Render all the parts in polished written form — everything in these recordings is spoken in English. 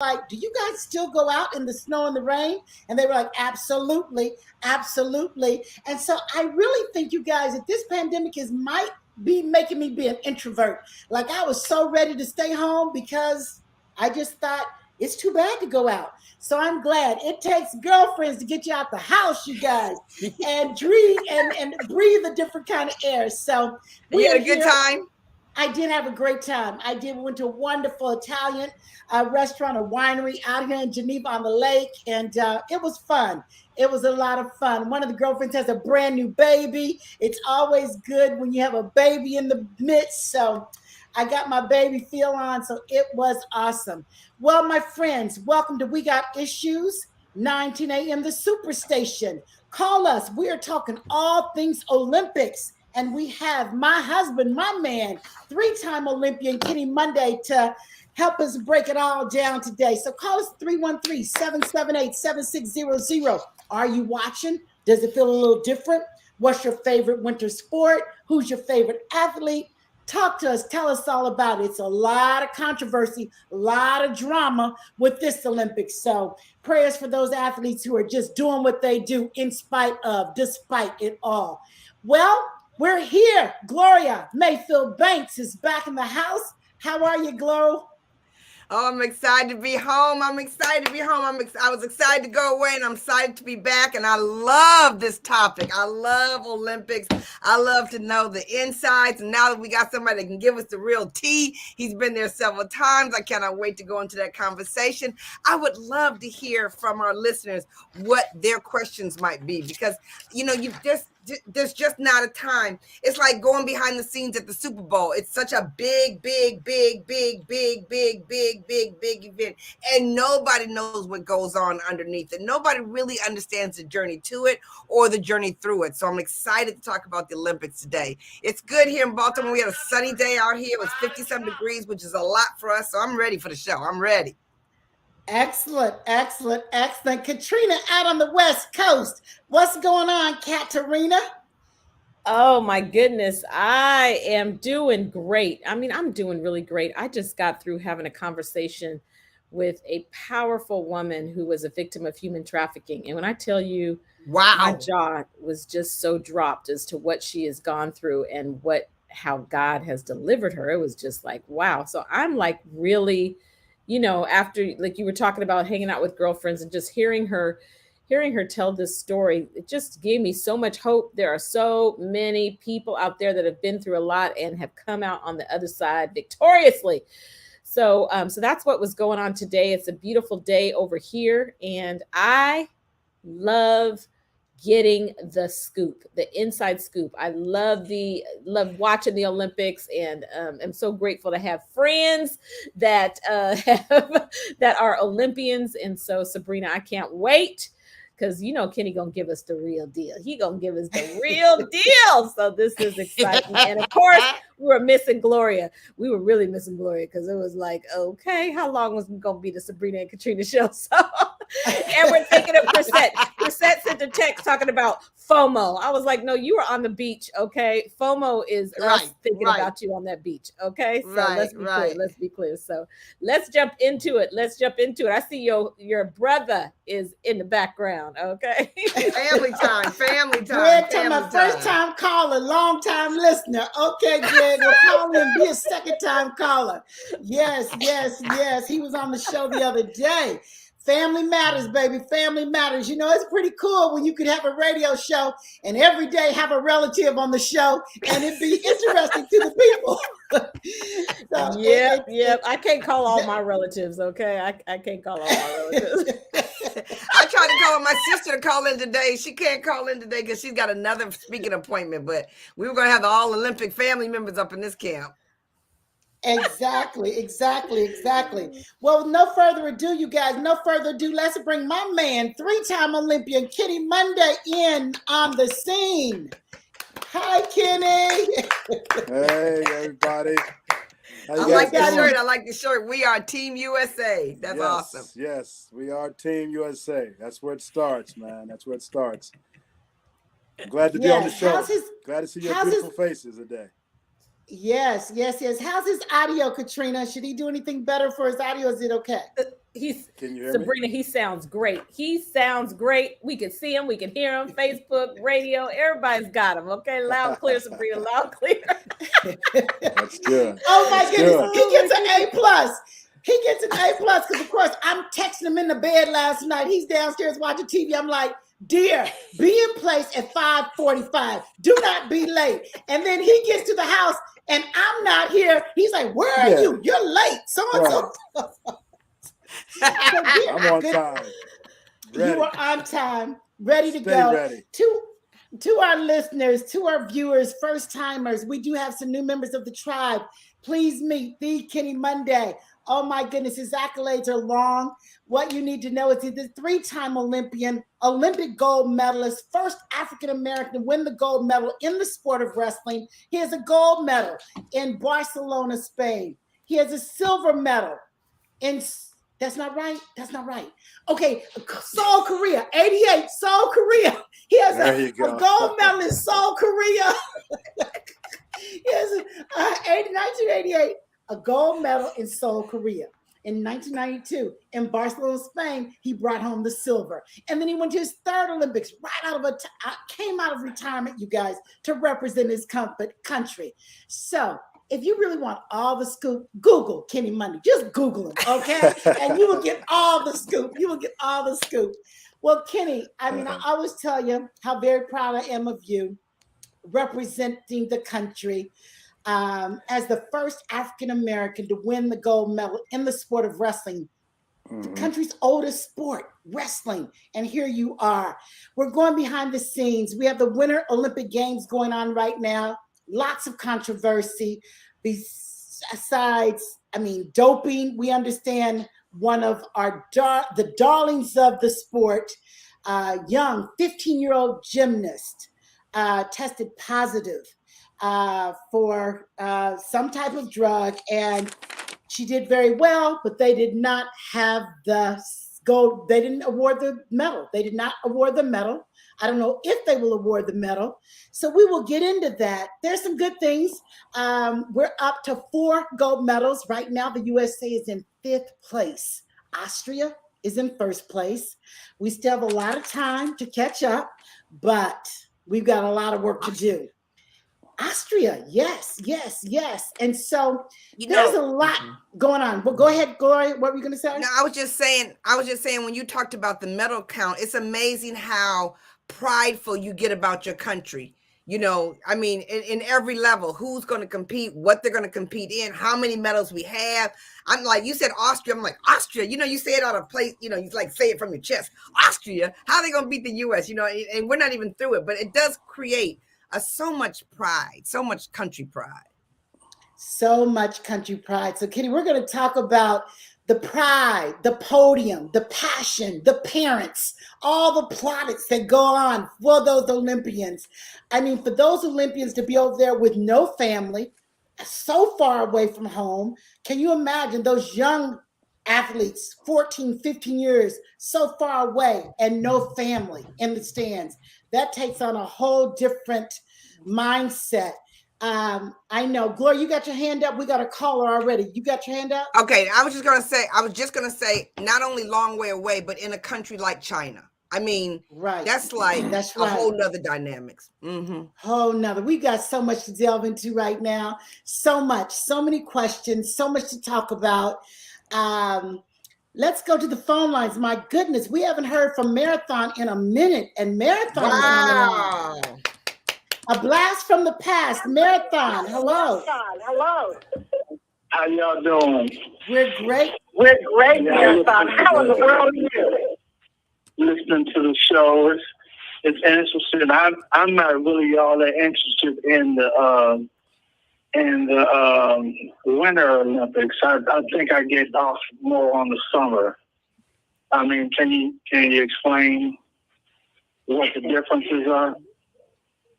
like, do you guys still go out in the snow and the rain? And they were like, absolutely, absolutely. And so I really think, you guys, that this pandemic might be making me be an introvert. Like, I was so ready to stay home because I just thought it's too bad to go out. So I'm glad. It takes girlfriends to get you out the house, you guys, and breathe a different kind of air. So You we had are a good here. time? I did have a great time. I did. We went to a wonderful Italian restaurant, a winery out here in Geneva on the lake, and it was fun. It was a lot of fun. One of the girlfriends has a brand new baby. It's always good when you have a baby in the midst. So I got my baby feel on. So it was awesome. Well, my friends, welcome to We Got Issues, 19 a.m. the Superstation. Call us. We are talking all things Olympics. And we have my husband, my man, three-time Olympian Kenny Monday to help us break it all down today. So call us 313-778-7600. Are you watching? Does it feel a little different? What's your favorite winter sport? Who's your favorite athlete? Talk to us. Tell us all about it. It's a lot of controversy, a lot of drama with this Olympics. So prayers for those athletes who are just doing what they do in spite of, despite it all. Well, we're here. Gloria Mayfield Banks is back in the house. How are you, Glo? Oh, I'm excited to be home. I was excited to go away, and I'm excited to be back. And I love this topic. I love Olympics. I love to know the insights. And now that we got somebody that can give us the real tea, he's been there several times. I cannot wait to go into that conversation. I would love to hear from our listeners what their questions might be, because, there's just not a time. It's like going behind the scenes at the Super Bowl. It's such a big event. And nobody knows what goes on underneath it. Nobody really understands the journey to it or the journey through it. So I'm excited to talk about the Olympics today. It's good here in Baltimore. We had a sunny day out here. It was 57 degrees, which is a lot for us. So I'm ready for the show. I'm ready. Excellent. Katrina out on the West Coast. What's going on, Katarina? Oh my goodness. I am doing great. I mean, I'm doing really great. I just got through having a conversation with a powerful woman who was a victim of human trafficking. And when I tell you, wow, my jaw was just so dropped as to what she has gone through and how God has delivered her. It was just like, wow. So I'm like really, after, like you were talking about hanging out with girlfriends and just hearing her tell this story, it just gave me so much hope. There are so many people out there that have been through a lot and have come out on the other side victoriously. So that's what was going on today. It's a beautiful day over here, and I love getting the scoop, the inside scoop. I love watching the Olympics, and I'm so grateful to have friends that that are Olympians. And so, Sabrina, I can't wait, because Kenny gonna give us the real deal. He gonna give us the real deal. So this is exciting. And of course, we were missing Gloria. We were really missing Gloria, because it was like, okay, how long was it gonna be the Sabrina and Katrina show? So, and we're thinking of Chrisette. Chrisette sent a text talking about FOMO. I was like, no, you were on the beach, okay? FOMO is us thinking about you on that beach, okay? So let's be clear. Let's be clear. So let's jump into it. I see your brother is in the background, okay? Family time. Greg, my first time caller, long time listener. Okay, Greg, we'll call him, be a second time caller. Yes. He was on the show the other day. Family matters, baby. Family matters. It's pretty cool when you could have a radio show and every day have a relative on the show, and it'd be interesting to the people. So yep. I can't call all my relatives, okay? I can't call all my relatives. I tried to call my sister to call in today. She can't call in today because she's got another speaking appointment, but we were going to have the all Olympic family members up in this camp. Exactly. Well, no further ado, you guys, let's bring my man, three-time Olympian Kenny Monday in on the scene. Hi, Kenny. Hey, everybody. I like the shirt. We are Team USA. That's awesome. Yes, we are Team USA. That's where it starts, man. That's where it starts. I'm glad to be on the show. Glad to see your beautiful faces today. Yes. How's his audio, Katrina? Should he do anything better for his audio? Is it okay? Can you hear Sabrina, me? he sounds great. He sounds great. We can see him. We can hear him. Facebook, radio, everybody's got him. Okay, loud and clear, Sabrina, loud and clear. That's good. Oh my That's goodness, good. he gets an A+. He gets an A+ because, of course, I'm texting him in the bed last night. He's downstairs watching TV. I'm like, dear, be in place at 5:45. Do not be late. And then he gets to the house and I'm not here. He's like, where are you? You're late. So-and-so. I'm on time. Ready. You are on time, ready to Stay go. ready. To our listeners, to our viewers, first timers, we do have some new members of the tribe. Please meet the Kenny Monday. Oh my goodness, his accolades are long. What you need to know is he's a 3-time Olympian, Olympic gold medalist, first African American to win the gold medal in the sport of wrestling. He has a gold medal in Barcelona, Spain. He has a silver medal in. That's not right. That's not right. Okay, Seoul, Korea, 88, Seoul, Korea. He has a gold medal in Seoul, Korea. He has 1988, a gold medal in Seoul, Korea. In 1992, in Barcelona, Spain, he brought home the silver. And then he went to his 3rd Olympics, came out of retirement, you guys, to represent his country. So, if you really want all the scoop, Google Kenny Monday. Just Google him, okay? And you will get all the scoop. You will get all the scoop. Well, Kenny, I mean, I always tell you how very proud I am of you representing the country as the first African-American to win the gold medal in the sport of wrestling, the country's oldest sport, wrestling. And here you are. We're going behind the scenes. We have the Winter Olympic Games going on right now. Lots of controversy. Besides, doping, we understand one of the darlings of the sport, young 15-year-old gymnast, tested positive for some type of drug, and she did very well, but they did not have the gold. They didn't award the medal. They did not award the medal. I don't know if they will award the medal. So we will get into that. There's some good things. We're up to 4 gold medals. Right now, the USA is in 5th place. Austria is in 1st place. We still have a lot of time to catch up, but we've got a lot of work to do. Austria, yes. And so there's a lot going on. Well, go ahead, Gloria. What were you going to say? No, I was just saying, when you talked about the medal count, it's amazing how prideful you get about your country. In every level, who's going to compete, what they're going to compete in, how many medals we have. I'm like, you said Austria. I'm like, Austria, you say it out of place, you like say it from your chest. Austria, how are they going to beat the US, and we're not even through it, but it does create so much pride, so much country pride. So much country pride. So, Kenny, we're going to talk about the pride, the podium, the passion, the parents, all the plaudits that go on for those Olympians. For those Olympians to be over there with no family, so far away from home, can you imagine those young athletes, 14, 15 years, so far away and no family in the stands? That takes on a whole different mindset. I know, Gloria, you got your hand up. We got a caller already. You got your hand up? Okay, I was just gonna say, not only long way away, but in a country like China. Right. That's a whole nother dynamics. Whole nother. We got so much to delve into right now. So much, so many questions, so much to talk about. Let's go to the phone lines. My goodness, we haven't heard from Marathon in a minute, and Marathon is on the line. A blast from the past. Marathon, hello. How y'all doing? We're great. Marathon. How in the world are you? Listening to the show. It's interesting. I'm not really all that interested in the Winter Olympics. I think I get off more on the summer. Can you explain what the differences are?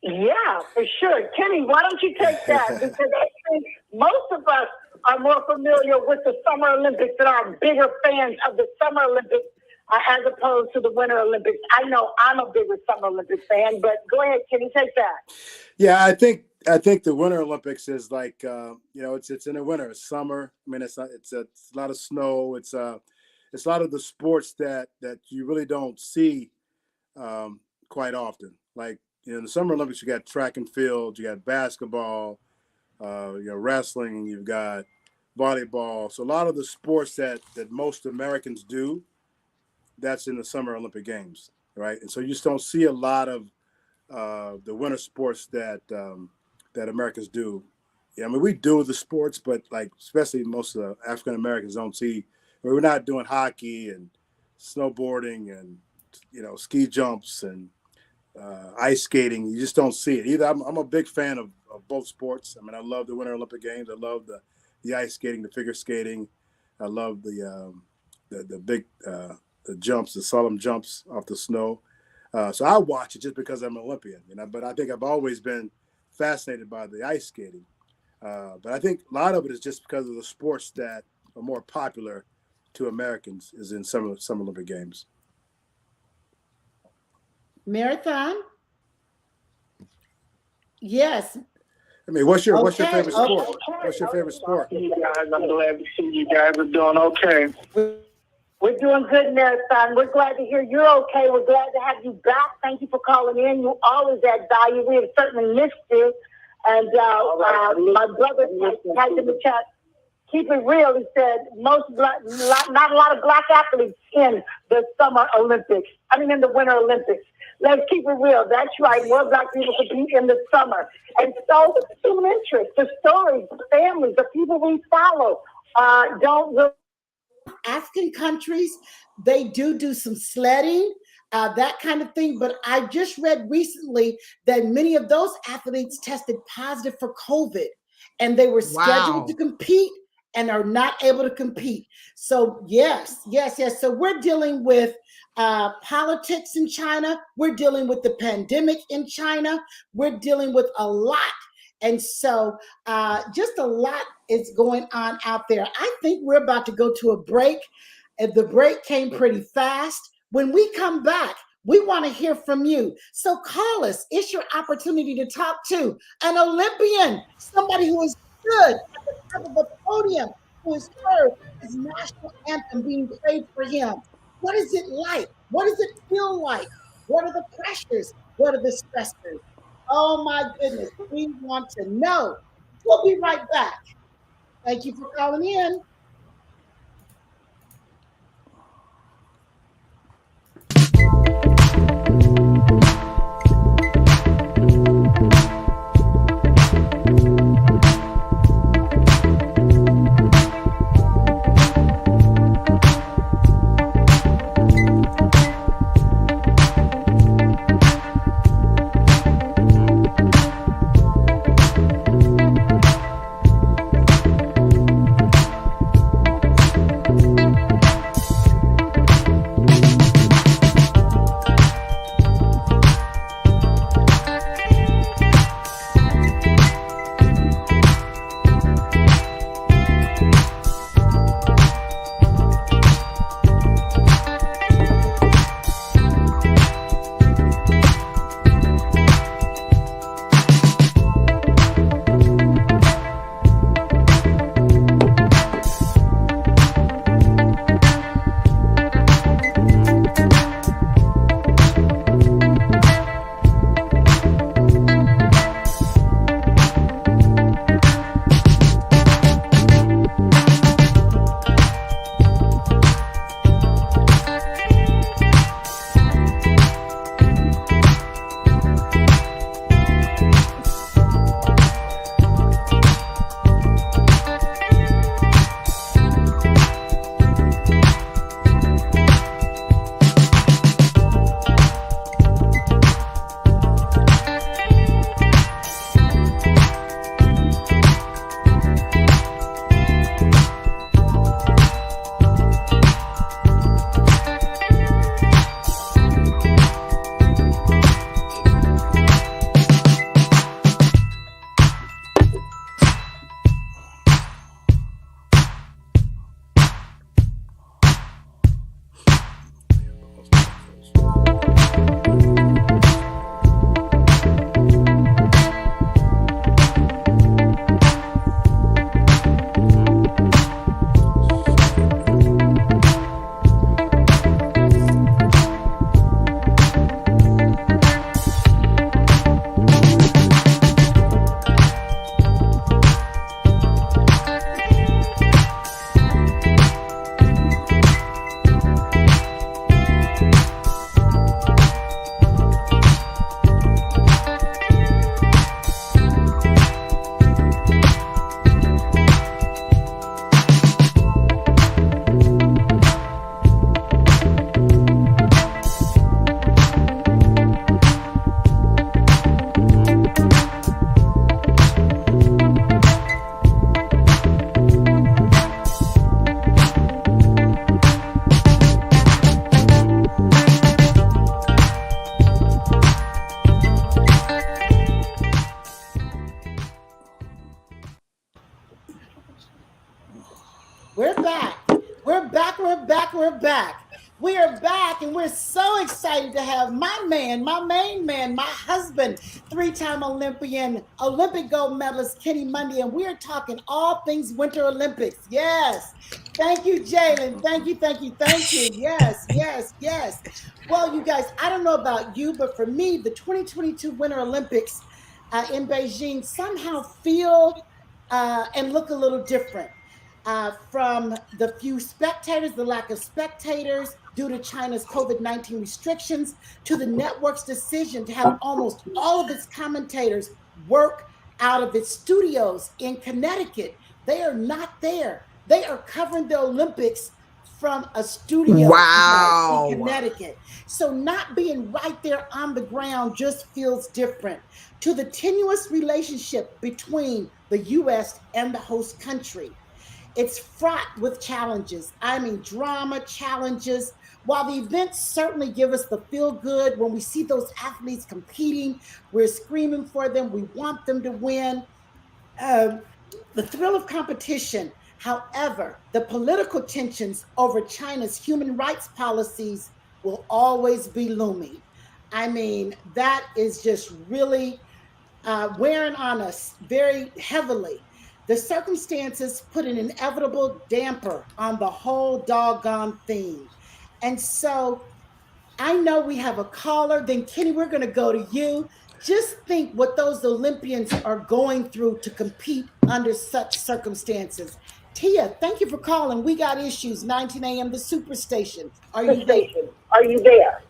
Yeah, for sure. Kenny, why don't you take that? Because I think most of us are more familiar with the Summer Olympics and are bigger fans of the Summer Olympics as opposed to the Winter Olympics. I know I'm a bigger Summer Olympics fan, but go ahead, Kenny, take that. Yeah, I think the Winter Olympics is like it's in the winter, it's summer. It's a lot of snow. it's a lot of the sports that you really don't see quite often. Like, in the Summer Olympics, you got track and field, you got basketball, you got wrestling, you've got volleyball. So a lot of the sports that most Americans do, that's in the Summer Olympic Games, right? And so you just don't see a lot of the winter sports that Americans do. Yeah, I mean, we do the sports, but like especially most of the African Americans don't see. We're not doing hockey and snowboarding and ski jumps and ice skating. You just don't see it either. I'm a big fan of both sports. I mean, I love the Winter Olympic Games. I love the ice skating, the figure skating. I love the big the jumps, the solemn jumps off the snow. So I watch it just because I'm an Olympian, But I think I've always been fascinated by the ice skating. But I think a lot of it is just because of the sports that are more popular to Americans is in some Olympic Games. Marathon? Yes. I mean, what's your favorite sport? What's your favorite sport? You guys, I'm glad to see you guys are doing okay. We're doing good, Marathon. We're glad to hear you're okay. We're glad to have you back. Thank you for calling in. You always add value. We have certainly missed you. And my brother typed in the chat, keep it real. He said, not a lot of black athletes in the Summer Olympics. In the Winter Olympics. Let's keep it real. That's right. More black people compete in the summer. And so human interest, the stories, the families, the people we follow don't really. African countries, they do some sledding, that kind of thing. But I just read recently that many of those athletes tested positive for COVID and they were scheduled to compete and are not able to compete. So yes. So we're dealing with politics in China. We're dealing with the pandemic in China. We're dealing with a lot. And so just a lot is going on out there. I think we're about to go to a break. The break came pretty fast. When we come back, we want to hear from you. So call us. It's your opportunity to talk to an Olympian, somebody who is good at the top of the podium, who has heard his national anthem being played for him. What is it like? What does it feel like? What are the pressures? What are the stressors? Oh my goodness, we want to know. We'll be right back. Thank you for calling in. We are back, and we're so excited to have my man, my main man, my husband, three-time Olympian, Olympic gold medalist Kenny Monday, and we're talking all things Winter Olympics. Yes. Thank you, Jalen. Thank you, thank you, thank you. Yes, yes, yes. Well, you guys, I don't know about you, but for me, the 2022 Winter Olympics in Beijing somehow feel and look a little different. From the few spectators, the lack of spectators due to China's COVID-19 restrictions, to the network's decision to have almost all of its commentators work out of its studios in Connecticut. They are not there. They are covering the Olympics from a studio in Wow. Connecticut. So not being right there on the ground just feels different. To the tenuous relationship between the US and the host country, it's fraught with challenges. I mean, drama, challenges. While the events certainly give us the feel good when we see those athletes competing, we're screaming for them, we want them to win. The thrill of competition. However, the political tensions over China's human rights policies will always be looming. I mean, that is just really wearing on us very heavily. The circumstances put an inevitable damper on the whole doggone thing. And so I know we have a caller. Then, Kenny, we're going to go to you. Just think what those Olympians are going through to compete under such circumstances. Tia, thank you for calling. We got issues. 19 a.m. the Superstation. Are you there? Are you there?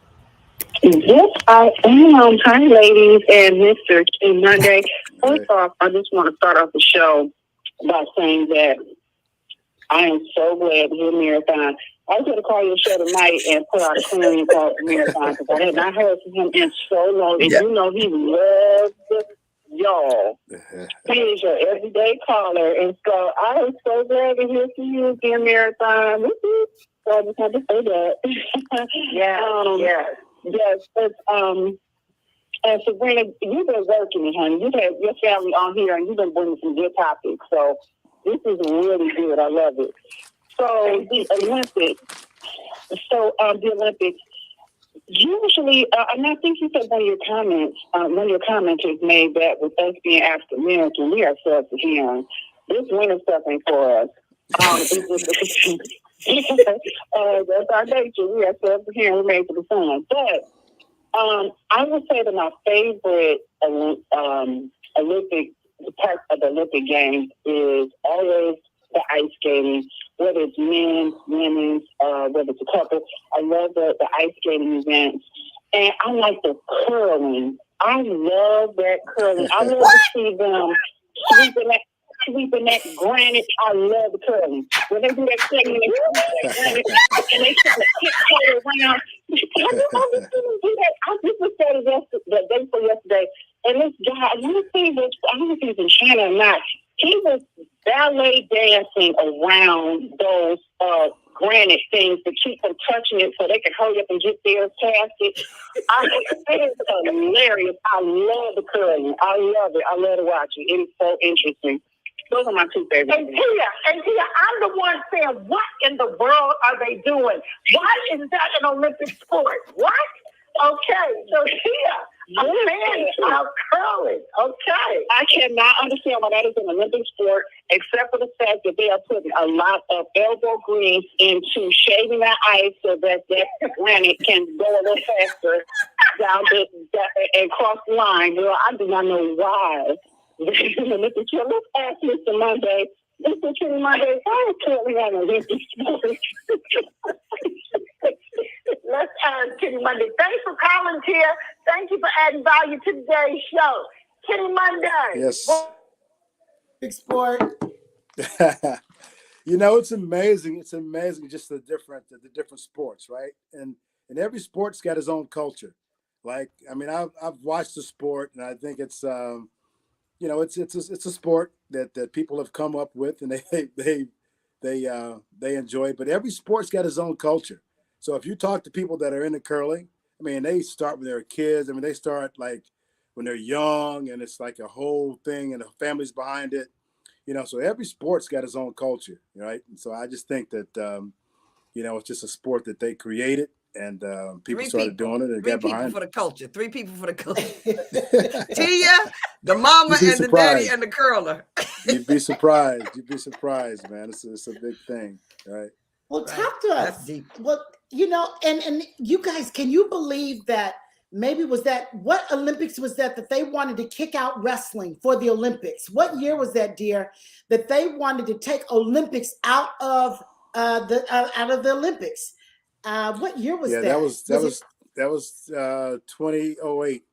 Yes, I am. Hi, ladies and Mr. King Monday. First off, I just want to start off the show by saying that I am so glad to hear Marathon. I was going to call your show tonight and put out a clarion call for Marathon because I had not heard from him in so long. And you know he loves y'all. He is your everyday caller. And so I am so glad to hear from you again, Marathon. So I just had to say that. Yes, but and Sabrina, you've been working, honey. You've had your family on here, and you've been bringing some good topics. So this is really good. I love it. So the Olympics. The Olympics. Usually, and I think you said one of your commenters made that with us being African American, we are self-hearing. This winter stuff ain't for us. That's our nature. We are self-hearing. We're made for the sun. But I would say that my favorite Olympic part of the Olympic Games is always the ice skating, whether it's men's, women's, whether it's a couple. I love the ice skating events. And I like the curling. I love that curling. I love to see them sweeping that granite. I love the curling. When they do that thing and they sweep that granite and they try to tiptoe around. I just looked at it the day before yesterday, and this guy, I don't know if he's in China or not, he was ballet dancing around those granite things to keep them touching it so they can hurry up and get theirs past it. It is hilarious. I love the curling. I love it. I love to watch it. It is so interesting. Those are my two favorites. And Tia, I'm the one saying, what in the world are they doing? Why is that an Olympic sport? What? Okay, so Tia, a man of curling. Okay. I cannot understand why that is an Olympic sport, except for the fact that they are putting a lot of elbow grease into shaving that ice so that granite can go a little faster down and cross the line. Well, I do not know why. Let's ask Mr. Monday. Mr. Monday, why is curling an Olympic sport? Let's ask Kenny Monday. Thanks for calling, Tia. Thank you for adding value to today's show. Kenny Monday. Yes. Big sport. You know, it's amazing. It's amazing just the different sports, right? And every sport's got its own culture. Like, I mean, I've watched the sport, and I think it's it's a sport that people have come up with, and they enjoy it. But every sport's got its own culture. So if you talk to people that are into curling, I mean, they start when they're kids. I mean, they start like when they're young, and it's like a whole thing, and the family's behind it. So every sport's got its own culture, right? And so I just think that it's just a sport that they created, and people started doing it and got behind it. For the culture. 3 people for the culture. Tia, the mama, and the daddy, and the curler. You'd be surprised. You'd be surprised, man. It's a big thing, right? Well, talk to us. Well, and you guys, can you believe that maybe what Olympics was that they wanted to kick out wrestling for the Olympics? What year was that, dear, that they wanted to take Olympics out of the Olympics? What year was that? That was 2008.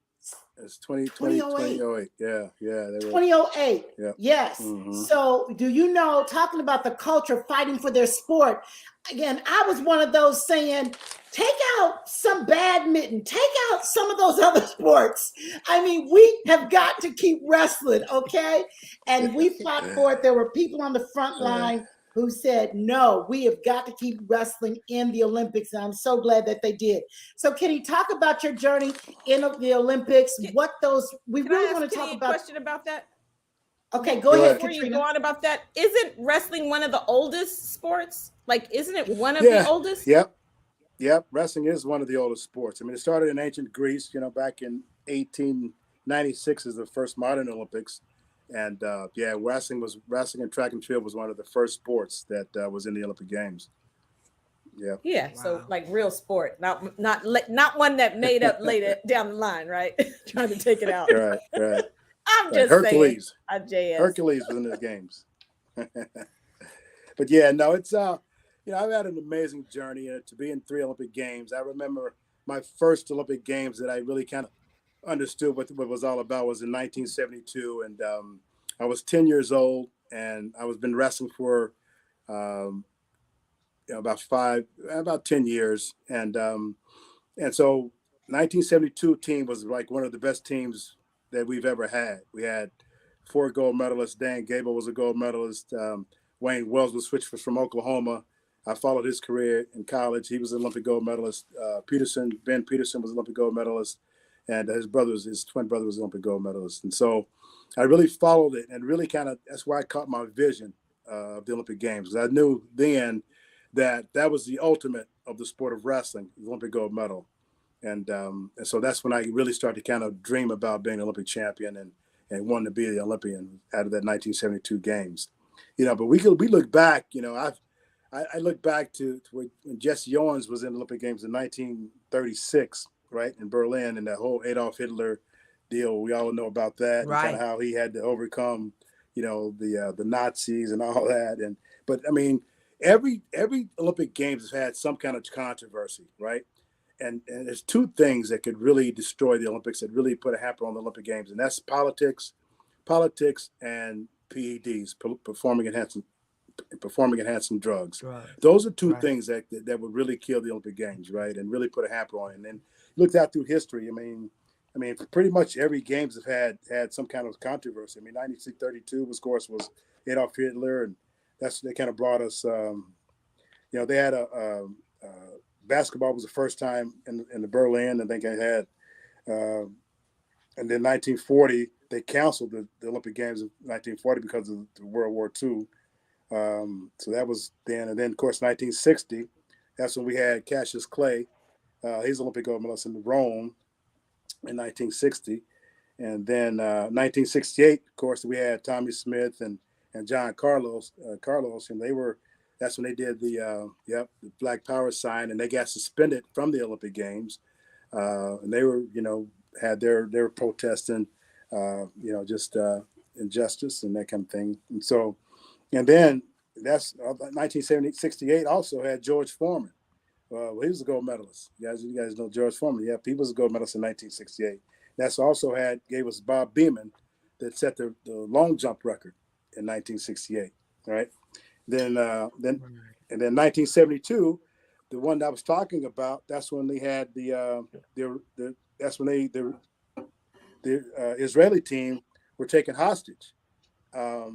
It's 2008. Yeah. 2008. Yeah. Yes. Mm-hmm. So do you know, talking about the culture fighting for their sport, again, I was one of those saying, take out some badminton, take out some of those other sports. I mean, we have got to keep wrestling, okay? And we fought for it. There were people on the front line who said, no, we have got to keep wrestling in the Olympics. And I'm so glad that they did. So can you talk about your journey in the Olympics? We really want to talk about. A question about that? Okay, go ahead, Before Katrina. you go on about that, isn't wrestling one of the oldest sports? Like, isn't it one of the oldest? Yep. Wrestling is one of the oldest sports. I mean, it started in ancient Greece, back in 1896 is the first modern Olympics. And wrestling and track and field was one of the first sports that was in the Olympic Games. Yeah. Yeah. Wow. So like real sport, not one that made up later down the line, right? Trying to take it out. Right. I'm just Hercules. saying. Hercules was in the games. But yeah, no, it's I've had an amazing journey to be in 3 Olympic Games. I remember my first Olympic Games that I really kind of understood what it was all about was in 1972, and I was 10 years old, and I was been wrestling for about 10 years, and so 1972 team was like one of the best teams that we've ever had. We had 4 gold medalists. Dan Gable was a gold medalist. Wayne Wells was switched from Oklahoma. I followed his career in college. He was an Olympic gold medalist. Ben Peterson was an Olympic gold medalist. And his twin brother was an Olympic gold medalist. And so I really followed it and really that's where I caught my vision of the Olympic Games. Because I knew then that was the ultimate of the sport of wrestling, the Olympic gold medal. And so that's when I really started to kind of dream about being an Olympic champion and wanting to be the Olympian out of that 1972 Games. But we look back, I look back to when Jesse Owens was in the Olympic Games in 1936, right, in Berlin, and that whole Adolf Hitler deal. We all know about that, right. And kind of how he had to overcome, the Nazis and all that. But I mean, every Olympic Games has had some kind of controversy, right? And there's 2 things that could really destroy the Olympics, that really put a hamper on the Olympic Games, and that's politics, and PEDs, performing enhancing drugs. Right. Those are 2 things that would really kill the Olympic Games, right, and really put a hamper on it. And then looked out through history. I mean, pretty much every Games have had some kind of controversy. I mean, 1932 was Adolf Hitler, and they kind of brought us. They had basketball was the first time in the Berlin. I think they had, and then 1940 they canceled the Olympic Games in 1940 because of the World War II. So that was then, and then of course 1960, that's when we had Cassius Clay. He's Olympic gold medalist in Rome in 1960, and then 1968, of course, we had Tommy Smith and John Carlos, and that's when they did the Black Power sign, and they got suspended from the Olympic Games, and they were they were protesting just injustice and that kind of thing, and then that's 1968 also had George Foreman. He was a gold medalist. You guys know George Foreman. Yeah, he was a gold medalist in 1968. That's also gave us Bob Beamon that set the long jump record in 1968. Right. Then 1972, the one that I was talking about, that's when they had the Israeli team were taken hostage by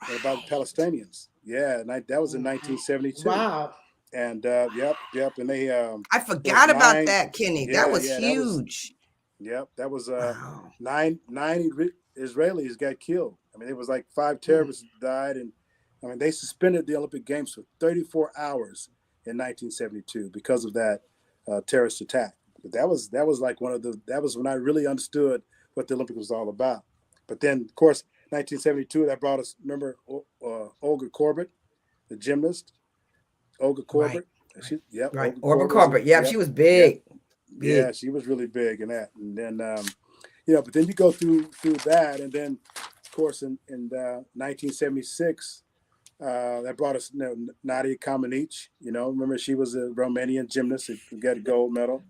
the Palestinians. Yeah, that was in 1972. Wow. And yep, and they I forgot about that, Kenny. That was huge. That was 9 Israelis got killed. I mean, it was like 5 terrorists died, and I mean they suspended the Olympic Games for 34 hours in 1972 because of that terrorist attack. But that was like that was when I really understood what the Olympics was all about. But then, of course, 1972, that brought us, remember Olga Corbett, the gymnast? Olga Corbett. Right. Yep. Right. Olga Corbett. Yep. She was big. Yep. Yeah, she was really big in that. And then, but then you go through that. And then, of course, in 1976, that brought us Nadia Comaneci. Remember she was a Romanian gymnast who got a gold medal.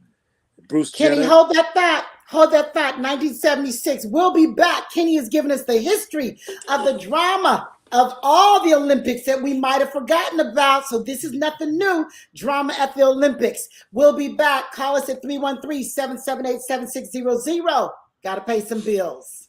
Bruce Kenny, Jenner. hold that thought. 1976. We'll be back. Kenny has given us the history of the drama of all the Olympics that we might have forgotten about. So this is nothing new. Drama at the Olympics. We'll be back. Call us at 313-778-7600. Got to pay some bills.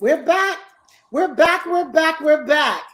We're back. We're back. We're back. We're back.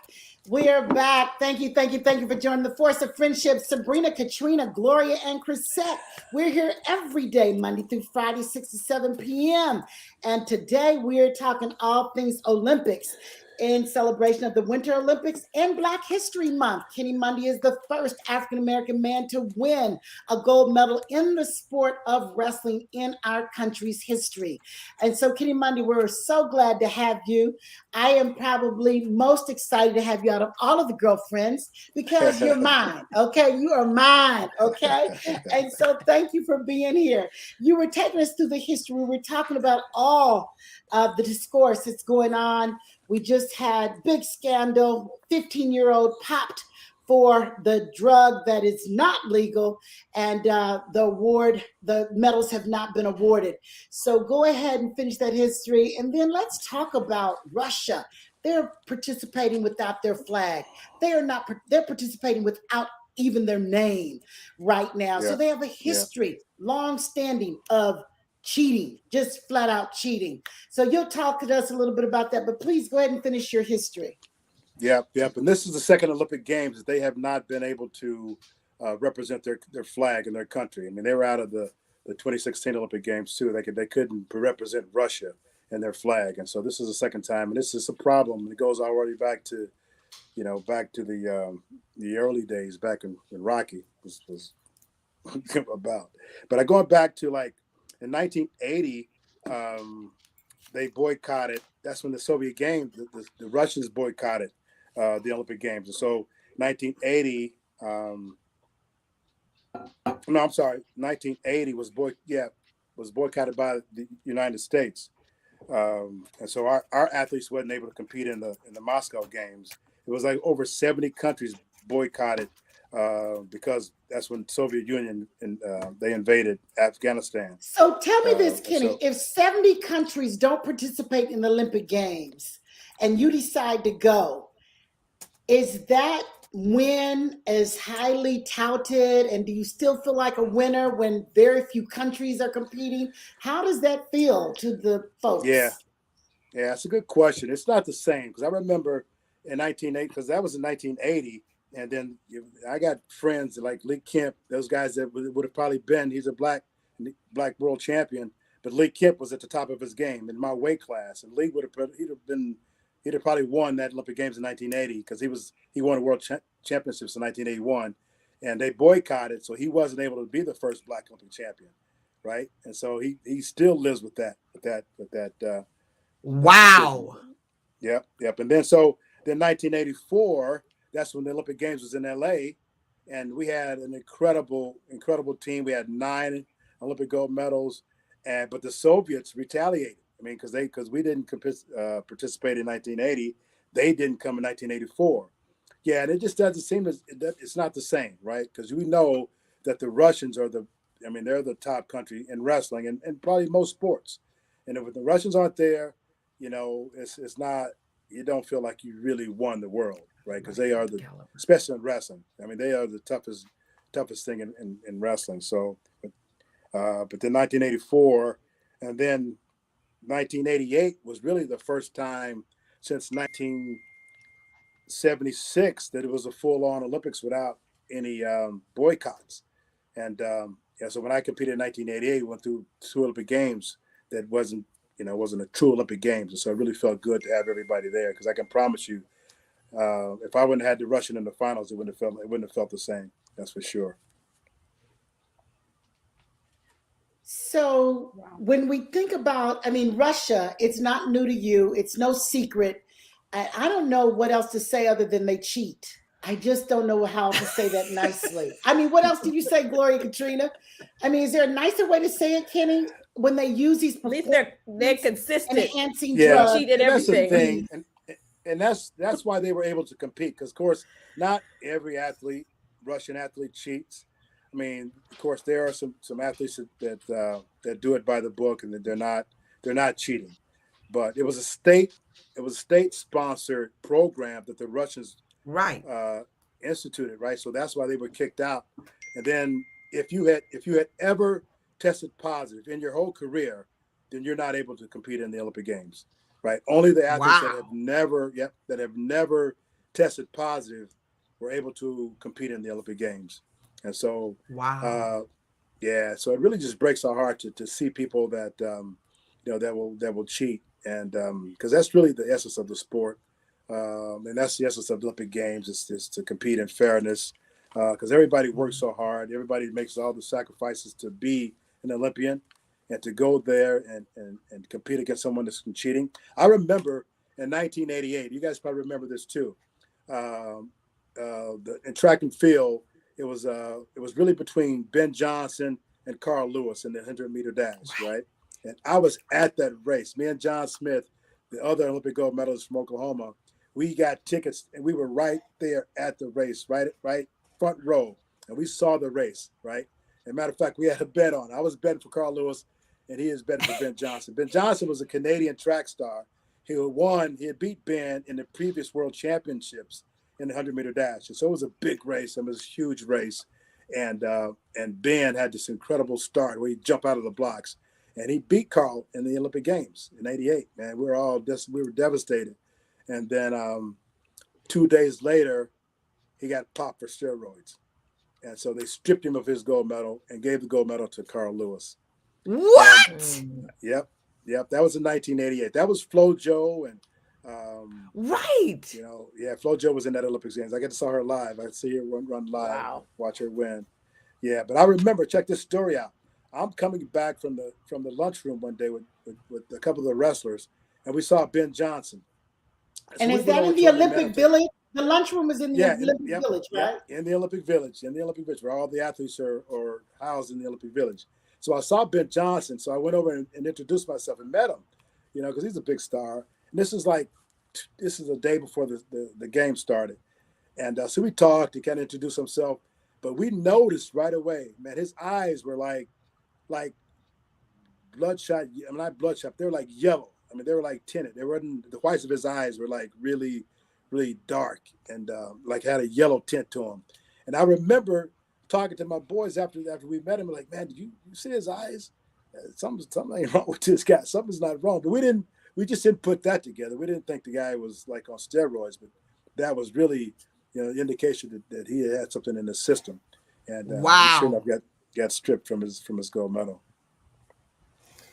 We are back. Thank you. Thank you. Thank you for joining the Force of Friendship. Sabrina, Katrina, Gloria, and Chrisette. We're here every day, Monday through Friday, 6 to 7 p.m. And today we're talking all things Olympics in celebration of the Winter Olympics and Black History Month. Kenny Mundy is the first African-American man to win a gold medal in the sport of wrestling in our country's history. And so, Kenny Mundy, we're so glad to have you. I am probably most excited to have you out of all of the girlfriends because you're mine, okay? You are mine, okay? And so thank you for being here. You were taking us through the history. We were talking about all of the discourse that's going on. We just had big scandal, 15-year-old popped for the drug that is not legal, and the medals have not been awarded. So go ahead and finish that history, and then let's talk about Russia. They're participating without their flag. They're participating without even their name right now. Yeah. So they have a history, long standing, of cheating, just flat out cheating. So you'll talk to us a little bit about that, but please go ahead and finish your history. Yep. And this is the second Olympic Games that they have not been able to represent their flag and their country. I mean, they were out of the 2016 Olympic Games too. They couldn't represent Russia and their flag, and so this is the second time, and this is a problem. It goes already back to the early days back in Rocky was about. But going back to like in 1980. They boycotted. That's when the Soviet Games, the Russians boycotted the Olympic Games. And so 1980, 1980 was boycotted by the United States. And so our athletes wasn't able to compete in the Moscow Games. It was like over 70 countries boycotted because that's when Soviet Union and they invaded Afghanistan. So tell me this, Kenny, if 70 countries don't participate in the Olympic Games and you decide to go, is that win as highly touted? And do you still feel like a winner when very few countries are competing? How does that feel to the folks? Yeah, it's a good question. It's not the same because I remember in 1980, because that was in 1980. And then I got friends like Lee Kemp, those guys that would have probably been, he's a black world champion, but Lee Kemp was at the top of his game in my weight class. And Lee he'd have probably won that Olympic Games in 1980 because he won a world championships in 1981, and they boycotted. So he wasn't able to be the first black Olympic champion. Right. And so he still lives with that. Wow. Yep. And then 1984, that's when the Olympic Games was in LA, and we had an incredible team. We had 9 Olympic gold medals, but the Soviets retaliated. I mean, because we didn't participate in 1980, they didn't come in 1984. Yeah, and it just doesn't seem that it's not the same, right? Because we know that the Russians they're the top country in wrestling and probably most sports. And if the Russians aren't there, it's not. You don't feel like you really won the world. Right, because they are especially in wrestling. I mean, they are the toughest thing in wrestling. So, but then 1984, and then 1988 was really the first time since 1976 that it was a full-on Olympics without any boycotts. And so when I competed in 1988, went through 2 Olympic Games that wasn't a true Olympic Games, and so it really felt good to have everybody there because I can promise you. If I wouldn't have had the Russian in the finals, it wouldn't have felt the same. That's for sure. So when we think about, Russia, it's not new to you. It's no secret. I don't know what else to say other than they cheat. I just don't know how to say that nicely. What else did you say, Gloria Katrina? Is there a nicer way to say it, Kenny? When they use these, at least they're consistent. Enhancing drugs. Cheat at everything. That's the thing. And that's why they were able to compete. Because, of course, not every Russian athlete cheats. Of course, there are some athletes that do it by the book and that they're not cheating. But it was a state-sponsored program that the Russians instituted, right? So that's why they were kicked out. And then if you had ever tested positive in your whole career, then you're not able to compete in the Olympic Games. Right. Only the athletes that have never tested positive were able to compete in the Olympic Games. And so, so it really just breaks our heart to see people that, that will cheat. And because that's really the essence of the sport. And that's the essence of the Olympic Games is to compete in fairness because everybody works so hard. Everybody makes all the sacrifices to be an Olympian. And to go there and compete against someone that's cheating. I remember in 1988, you guys probably remember this too. In track and field, it was really between Ben Johnson and Carl Lewis in the 100-meter dash, right? And I was at that race. Me and John Smith, the other Olympic gold medalist from Oklahoma, we got tickets, and we were right there at the race, right front row, and we saw the race, right. As a matter of fact, we had a bet on. I was betting for Carl Lewis, and he is betting for Ben Johnson. Ben Johnson was a Canadian track star. He had beat Ben in the previous World Championships in the 100-meter dash, and so it was a big race. It was a huge race, and Ben had this incredible start where he jumped out of the blocks, and he beat Carl in the Olympic Games in '88. Man, we were devastated. And then 2 days later, he got popped for steroids. And so they stripped him of his gold medal and gave the gold medal to Carl Lewis. What? Yep. That was in 1988. That was FloJo and right. FloJo was in that Olympics Games. I get to saw her live. I see her run live, Wow. Watch her win. Yeah, but I remember, check this story out. I'm coming back from the lunchroom one day with a couple of the wrestlers, and we saw Ben Johnson. And is that in the Olympic Village? The lunchroom is in the Olympic Village, right? In the Olympic Village, where all the athletes are housed in the Olympic Village. So I saw Ben Johnson, so I went over and introduced myself and met him, because he's a big star. And this is a day before the game started. And so we talked, he kind of introduced himself, but we noticed right away, man, his eyes were like bloodshot. Not bloodshot, they were like yellow. They were like tinted. The whites of his eyes were like really, really dark and like had a yellow tint to them. And I remember talking to my boys after we met him, like, man, did you see his eyes? Something ain't wrong with this guy. Something's not wrong. But we just didn't put that together. We didn't think the guy was like on steroids, but that was really, indication that he had something in the system. And wow, he shouldn't have got stripped from his gold medal.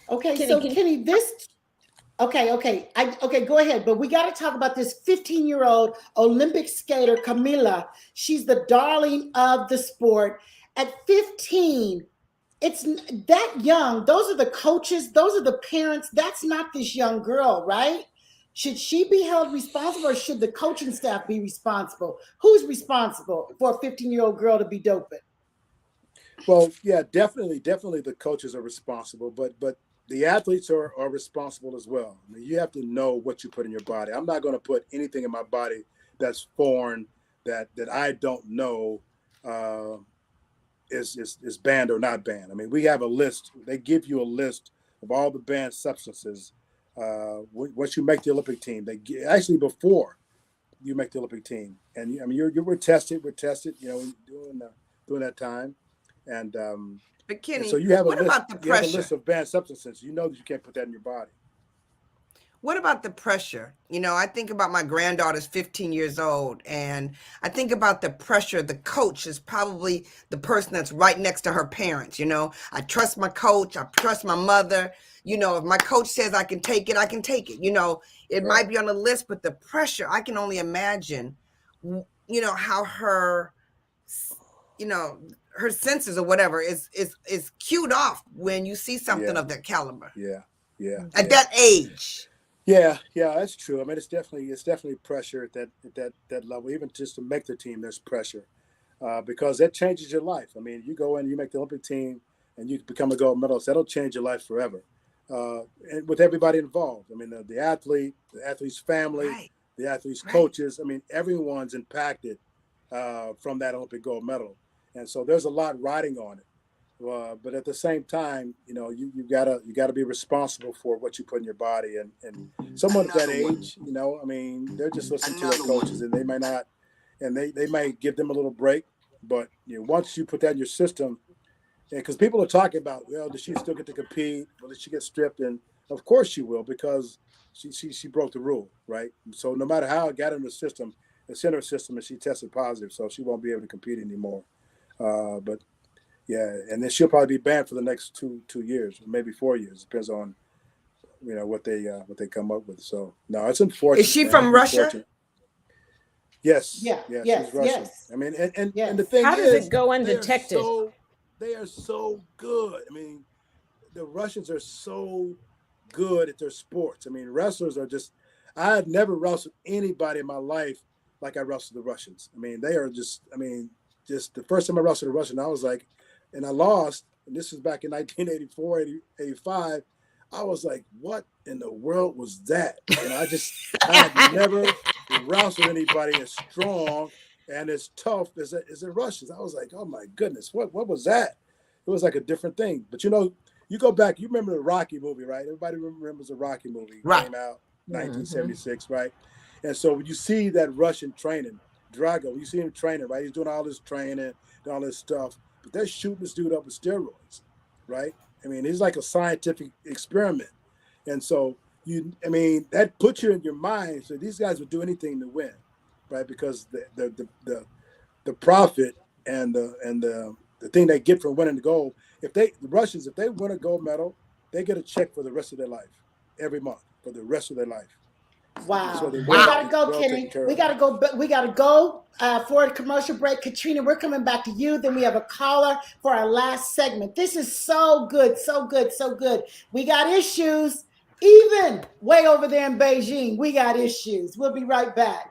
Okay, Kenny, this. Okay, go ahead. But we got to talk about this 15-year-old Olympic skater, Camila. She's the darling of the sport. At 15, it's that young. Those are the coaches. Those are the parents. That's not this young girl, right? Should she be held responsible, or should the coaching staff be responsible? Who's responsible for a 15-year-old girl to be doping? Well, yeah, definitely the coaches are responsible, but the athletes are responsible as well. You have to know what you put in your body. I'm not going to put anything in my body that's foreign, that I don't know is banned or not banned. We have a list. They give you a list of all the banned substances once you make the Olympic team. Actually before you make the Olympic team, and we're tested. During that time, and. But Kenny, so you have what about the pressure? You have a list of banned substances. You know that you can't put that in your body. What about the pressure? I think about my granddaughter's 15 years old, and I think about the pressure. The coach is probably the person that's right next to her parents. I trust my coach. I trust my mother. If my coach says I can take it, I can take it. It might be on the list, but the pressure, I can only imagine, how her, her senses or whatever is cued off when you see something of that caliber. At that age. Yeah, that's true. It's definitely pressure at that level. Even just to make the team, there's pressure because that changes your life. You go in, you make the Olympic team, and you become a gold medalist. That'll change your life forever. And with everybody involved. The athlete, the athlete's family, right. The athlete's coaches. Everyone's impacted from that Olympic gold medal. And so there's a lot riding on it, but at the same time, you gotta be responsible for what you put in your body. And someone at that age, they're just listening to their coaches, and they may not, and they might give them a little break. But once you put that in your system, because people are talking about, well, does she still get to compete? Will she get stripped? And of course she will, because she broke the rule, right? So no matter how it got in the system, it's in her system, and she tested positive, so she won't be able to compete anymore. But yeah, and then she'll probably be banned for the next two years, maybe 4 years. Depends on what they come up with. So no, it's unfortunate. Is she from Russia? Yes. Yeah. She's Russian. Yes. And the thing is, how does it go undetected? They are so good. The Russians are so good at their sports. Wrestlers are just. I had never wrestled anybody in my life like I wrestled the Russians. They are just. Just the first time I wrestled a Russian, I was like, and I lost, and this was back in 1984, 85. I was like, what in the world was that? And I had never wrestled anybody as strong and as tough as the Russians. I was like, oh my goodness, what was that? It was like a different thing. But you go back, you remember the Rocky movie, right? Everybody remembers the Rocky movie. Right. Came out 1976, right? And so when you see that Russian training, Drago, you see him training, right? He's doing all this training and all this stuff, but they're shooting this dude up with steroids, right? I mean, it's like a scientific experiment. And so that puts you in your mind. So these guys would do anything to win, right? Because the profit and the thing they get from winning the gold, if the Russians win a gold medal, they get a check for the rest of their life, every month for the rest of their life. Wow. So We gotta go, Kenny. We gotta go for a commercial break. Katrina, we're coming back to you. Then we have a caller for our last segment. This is so good, so good, so good. We got issues, even way over there in Beijing. We got issues. We'll be right back.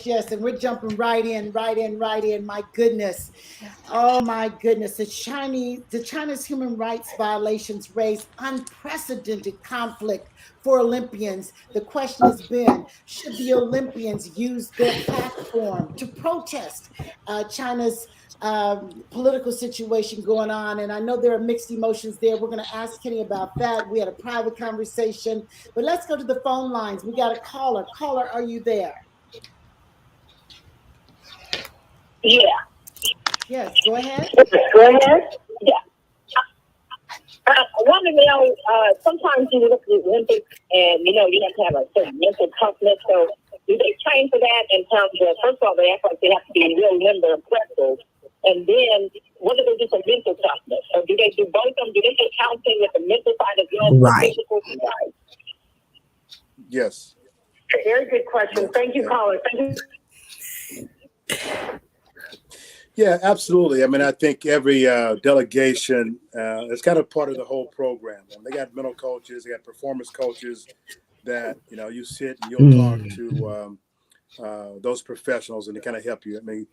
Yes. And we're jumping right in. My goodness. Oh my goodness. The China's human rights violations raise unprecedented conflict for Olympians. The question has been, should the Olympians use their platform to protest China's political situation going on? And I know there are mixed emotions there. We're going to ask Kenny about that. We had a private conversation, but let's go to the phone lines. We got a caller. Caller, are you there? Yeah. Yes, go ahead. Yeah. I want to know, sometimes you look at the Olympics and, you have to have a certain mental toughness. So Do they train for that in terms of, first of all, they act like they have to be real limber and flexible, and then what do they do for mental toughness? Or do they do both of them? Do they do counting with the mental side as well as the physical side? Yes. Very good question. Yes. Thank you, caller. Thank you. Yeah, absolutely. I mean, I think every delegation is kind of part of the whole program. And they got mental coaches, they got performance coaches that, you know, you sit and you'll talk to those professionals and they kind of help you. I mean,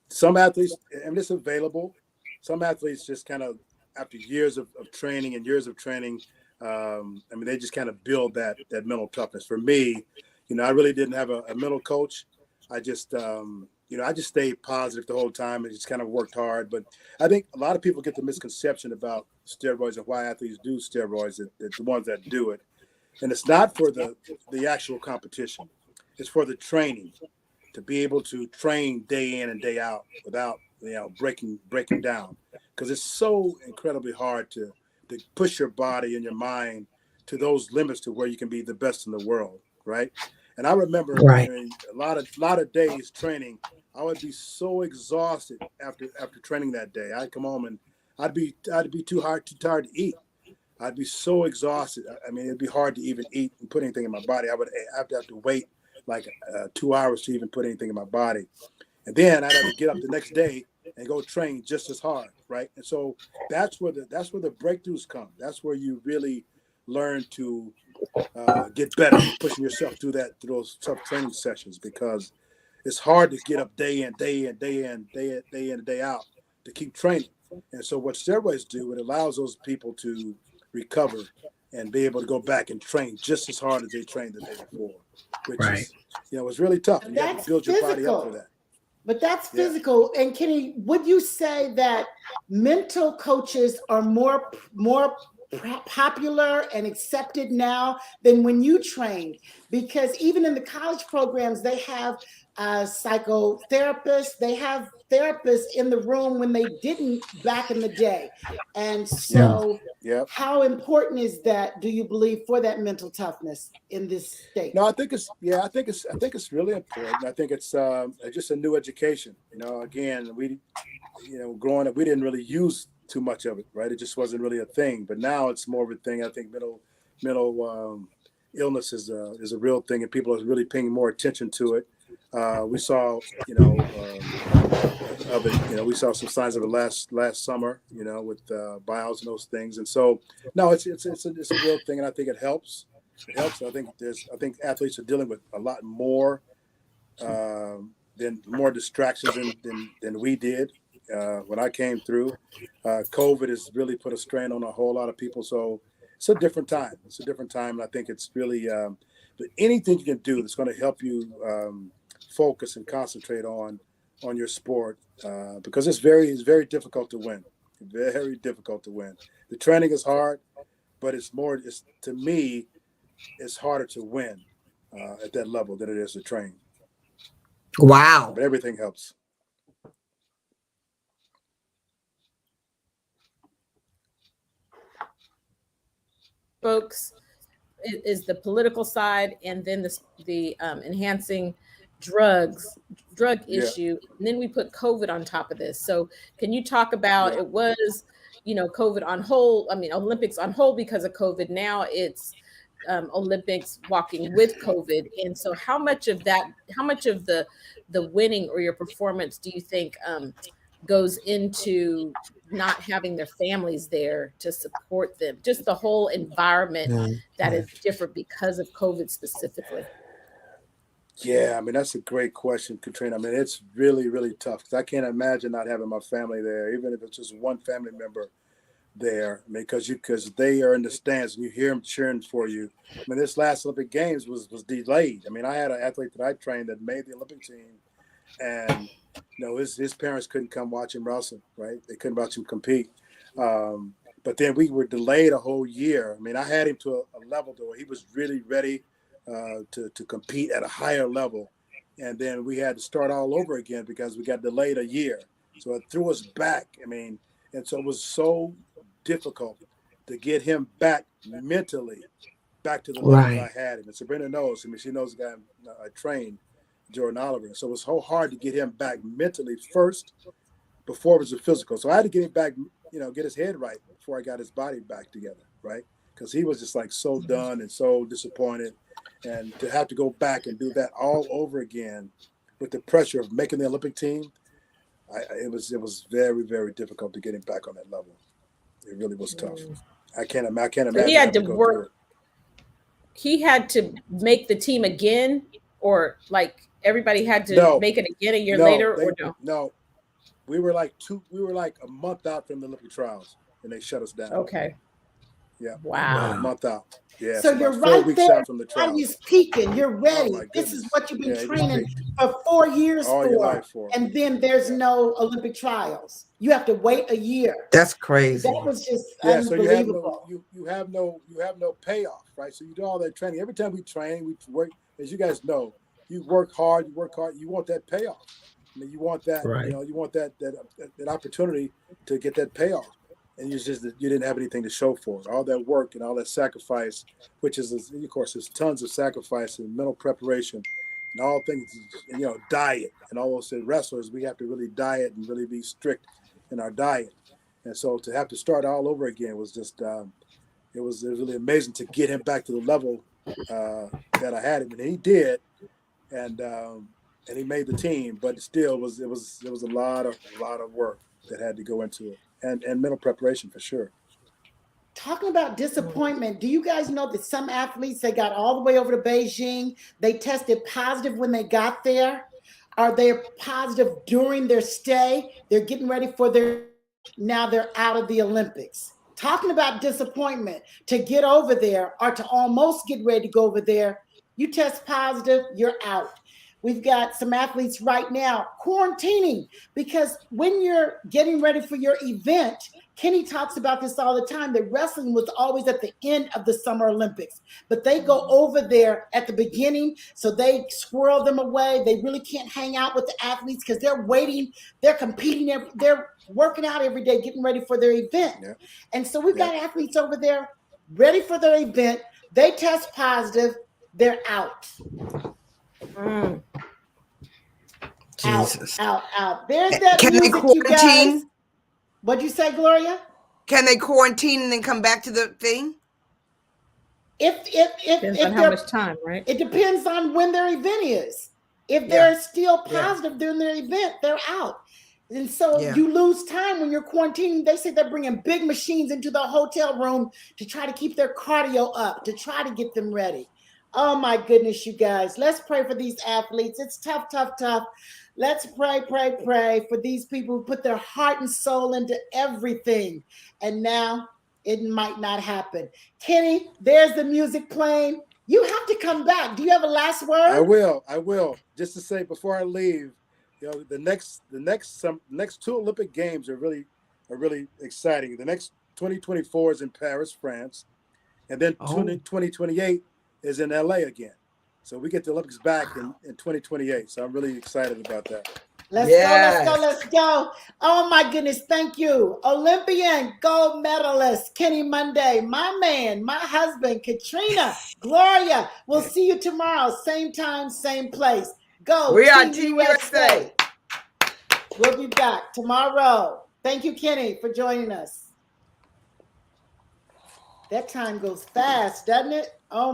some athletes, and it's available, some athletes just kind of, after years of training and years of training, I mean, they just kind of build that mental toughness. For me, you know, I really didn't have a mental coach. I just, you know, I just stayed positive the whole time and just kind of worked hard. But I think a lot of people get the misconception about steroids and why athletes do steroids, the ones that do it. And it's not for the actual competition. It's for the training, to be able to train day in and day out without, you know, breaking down. Because it's so incredibly hard to push your body and your mind to those limits to where you can be the best in the world, right? And I remember, I mean, a lot of days training, I would be so exhausted after training that day. I'd come home and I'd be too tired to eat. I'd be so exhausted. I mean, it'd be hard to even eat and put anything in my body. I would have to wait like 2 hours to even put anything in my body. And then I'd have to get up the next day and go train just as hard, right? And so that's where the breakthroughs come. That's where you really learn to get better, pushing yourself through those tough training sessions, because it's hard to get up day in, day out to keep training. And so what steroids do, it allows those people to recover and be able to go back and train just as hard as they trained the day before, which is, you know, it's really tough. You have to build your body up for that. But that's physical. And Kenny, would you say that mental coaches are more popular and accepted now than when you trained? Because even in the college programs, they have psychotherapists, they have therapists in the room when they didn't back in the day. And so how important is that, do you believe, for that mental toughness in this state? No, I think it's really important. I think it's just a new education. You know, again, growing up, we didn't really use too much of it, right? It just wasn't really a thing. But now it's more of a thing. I think mental illness is a real thing, and people are really paying more attention to it. We saw, of it. You know, we saw some signs of it last summer. You know, with bios and those things. And so, no, it's a real thing, and I think it helps. It helps. I think athletes are dealing with a lot more distractions than we did when I came through. COVID has really put a strain on a whole lot of people. So it's a different time. And I think it's really anything you can do that's going to help you focus and concentrate on your sport, because it's very difficult to win. Very difficult to win. The training is hard, but to me, it's harder to win at that level than it is to train. Wow. But everything helps. Folks, is the political side, and then the enhancing drug issue, and then we put COVID on top of this. So can you talk about, it was, COVID on hold, Olympics on hold because of COVID. Now it's Olympics walking with COVID. And so how much of the winning or your performance do you think goes into not having their families there to support them? Just the whole environment that is different because of COVID specifically. Yeah, that's a great question, Katrina. It's really, really tough, because I can't imagine not having my family there, even if it's just one family member there. Because they are in the stands and you hear them cheering for you. This last Olympic Games was delayed. I had an athlete that I trained that made the Olympic team, and his parents couldn't come watch him wrestle. Right? They couldn't watch him compete. But then we were delayed a whole year. I had him to a level where he was really ready to compete at a higher level, and then we had to start all over again because we got delayed a year. So it threw us back. And so it was so difficult to get him back mentally back to the level Right. I had him. And Sabrina knows. I mean, she knows the guy I trained, Jordan Oliver. So it was so hard to get him back mentally first before it was a physical. So I had to get him back, get his head right before I got his body back together, right? Because he was just like so done and so disappointed. And to have to go back and do that all over again with the pressure of making the Olympic team, it was very, very difficult to get him back on that level. It really was tough. I can't imagine. So he had to having go work. through it. He had to make the team again, or like everybody had to make it again a year later, or no? No, we were like a month out from the Olympic trials, and they shut us down. Okay. Yeah. Wow. A month out. Yeah. So you're about 4 right weeks there. out from the trials. Body's peaking. You're ready. my This is goodness. what you've been Yeah, training just for 4 years all your life for. And then there's no Olympic trials. You have to wait a year. That's crazy. That was just So unbelievable. you have no payoff, right? So you do all that training. Every time we train, we work, as you guys know, you work hard, you want that payoff. I mean, you want that, Right. You want that opportunity to get that payoff. And you didn't have anything to show for it. All that work and all that sacrifice, which is, of course, there's tons of sacrifice and mental preparation and all things, diet and all those wrestlers, we have to really diet and really be strict in our diet. And so to have to start all over again was just, it was really amazing to get him back to the level that I had him. And he did. And he made the team, but still it was a lot of work that had to go into it. And mental preparation for sure. Talking about disappointment, do you guys know that some athletes, they got all the way over to Beijing, they tested positive when they got there? Are they positive during their stay? They're getting ready for now they're out of the Olympics. Talking about disappointment, to get over there or to almost get ready to go over there, you test positive, you're out. We've got some athletes right now quarantining because when you're getting ready for your event, Kenny talks about this all the time, that wrestling was always at the end of the Summer Olympics, but they go over there at the beginning, so they squirrel them away. They really can't hang out with the athletes because they're waiting, they're competing, they're working out every day, getting ready for their event. Yeah. And so we've got athletes over there ready for their event. They test positive, they're out. Jesus. Out. There's that Can music, they quarantine? you guys. What'd you say, Gloria? Can they quarantine and then come back to the thing? Depends on how much time, right? It depends on when their event is. If they're still positive during their event, they're out. And so you lose time when you're quarantining. They say they're bringing big machines into the hotel room to try to keep their cardio up, to try to get them ready. Oh my goodness, you guys. Let's pray for these athletes. It's tough. Let's pray for these people who put their heart and soul into everything. And now it might not happen. Kenny, there's the music playing. You have to come back. Do you have a last word? I will. Just to say before I leave, the next two Olympic Games are really exciting. The next 2024 is in Paris, France, and then 2028 is in LA again. So we get the Olympics back in 2028. So I'm really excited about that. Let's go. Oh my goodness. Thank you. Olympian gold medalist, Kenny Monday, my man, my husband, Katrina, Gloria. We'll see you tomorrow. Same time, same place. Go. We are Team USA. We'll be back tomorrow. Thank you, Kenny, for joining us. That time goes fast, doesn't it? Oh